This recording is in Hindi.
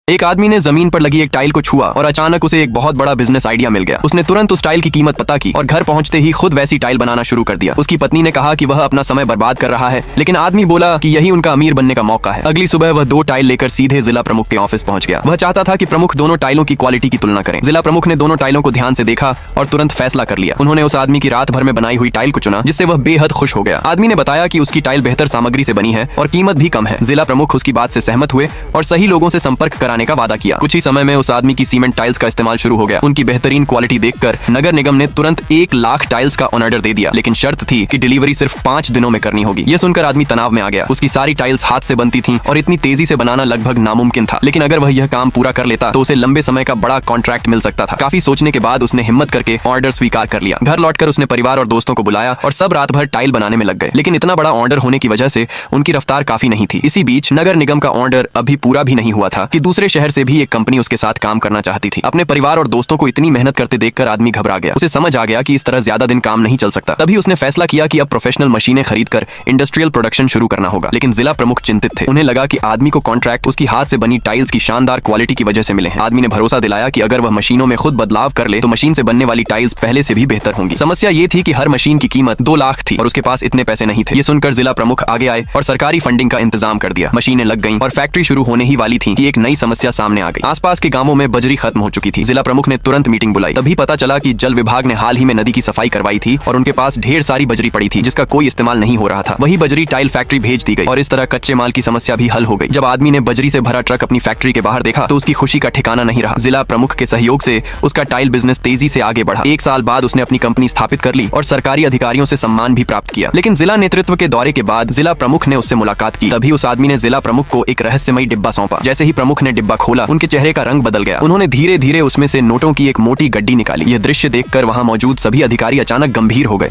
एक आदमी ने जमीन पर लगी एक टाइल को छुआ और अचानक उसे एक बहुत बड़ा बिजनेस आइडिया मिल गया। उसने तुरंत उस टाइल की कीमत पता की और घर पहुंचते ही खुद वैसी टाइल बनाना शुरू कर दिया। उसकी पत्नी ने कहा कि वह अपना समय बर्बाद कर रहा है, लेकिन आदमी बोला कि यही उनका अमीर बनने का मौका है। अगली सुबह वह 2 टाइल लेकर सीधे जिला प्रमुख के ऑफिस पहुंच गया। वह चाहता था कि प्रमुख दोनों टाइलों की क्वालिटी की तुलना करें। जिला प्रमुख ने दोनों टाइलों को ध्यान से देखा और तुरंत फैसला कर लिया। उन्होंने उस आदमी की रात भर में बनाई हुई टाइल को चुना, जिससे वह बेहद खुश हो गया। आदमी ने बताया कि उसकी टाइल बेहतर सामग्री से बनी है और कीमत भी कम है। जिला प्रमुख उसकी बात से सहमत हुए और सही लोगों से संपर्क कराने का वादा किया। कुछ ही समय में उस आदमी की सीमेंट टाइल्स का इस्तेमाल शुरू हो गया। उनकी बेहतरीन क्वालिटी देखकर नगर निगम ने तुरंत 1 लाख टाइल्स का ऑर्डर दे दिया, लेकिन शर्त थी कि डिलीवरी सिर्फ 5 दिनों में करनी होगी। यह सुनकर आदमी तनाव में आ गया। उसकी सारी टाइल्स हाथ से बनती थीं और इतनी तेजी से बनाना लगभग नामुमकिन था, लेकिन अगर वह यह काम पूरा कर लेता तो उसे लंबे समय का बड़ा कॉन्ट्रैक्ट मिल सकता था। काफी सोचने के बाद उसने हिम्मत करके ऑर्डर स्वीकार कर लिया। घर लौटकर उसने परिवार और दोस्तों को बुलाया और सब रात भर टाइल बनाने में लग गए, लेकिन इतना बड़ा ऑर्डर होने की वजह से उनकी रफ्तार काफी नहीं थी। इसी बीच नगर निगम का ऑर्डर अभी पूरा भी नहीं हुआ था कि दूसरे शहर से भी एक कंपनी उसके साथ काम करना चाहती थी। अपने परिवार और दोस्तों को इतनी मेहनत करते देखकर आदमी घबरा गया। उसे समझ आ गया कि इस तरह ज्यादा दिन काम नहीं चल सकता। तभी उसने फैसला किया कि अब प्रोफेशनल मशीनें खरीदकर इंडस्ट्रियल प्रोडक्शन शुरू करना होगा। लेकिन जिला प्रमुख चिंतित थे। उन्हें लगा कि आदमी को कॉन्ट्रैक्ट उसकी हाथ से बनी टाइल्स की शानदार क्वालिटी की वजह से मिले हैं। आदमी ने भरोसा दिलाया कि अगर वह मशीनों में खुद बदलाव कर ले तो मशीन से बनने वाली टाइल्स पहले से भी बेहतर होंगी। समस्या ये थी कि हर मशीन की कीमत 2 लाख थी और उसके पास इतने पैसे नहीं थे। ये सुनकर जिला प्रमुख आगे आए और सरकारी फंडिंग का इंतजाम कर दिया। मशीनें लग गईं और फैक्ट्री शुरू होने ही वाली थी कि एक नई समस्या सामने आ गई। आसपास के गांवों में बजरी खत्म हो चुकी थी। जिला प्रमुख ने तुरंत मीटिंग बुलाई। तभी पता चला कि जल विभाग ने हाल ही में नदी की सफाई करवाई थी और उनके पास ढेर सारी बजरी पड़ी थी जिसका कोई इस्तेमाल नहीं हो रहा था। वही बजरी टाइल फैक्ट्री भेज दी गई और इस तरह कच्चे माल की समस्या भी हल हो गई। जब आदमी ने बजरी से भरा ट्रक अपनी फैक्ट्री के बाहर देखा तो उसकी खुशी का ठिकाना नहीं रहा। जिला प्रमुख के सहयोग से उसका टाइल बिजनेस तेजी से आगे बढ़ा। 1 साल बाद उसने अपनी कंपनी स्थापित कर ली और सरकारी अधिकारियों से सम्मान भी प्राप्त किया। लेकिन जिला नेतृत्व के दौरे के बाद जिला प्रमुख ने उससे मुलाकात की। तभी उस आदमी ने जिला प्रमुख को एक रहस्यमयी डिब्बा सौंपा। जैसे ही प्रमुख ने डिब्बा खोला, उनके चेहरे का रंग बदल गया। उन्होंने धीरे धीरे उसमें से नोटों की एक मोटी गड्डी निकाली। यह दृश्य देखकर वहां मौजूद सभी अधिकारी अचानक गंभीर हो गए।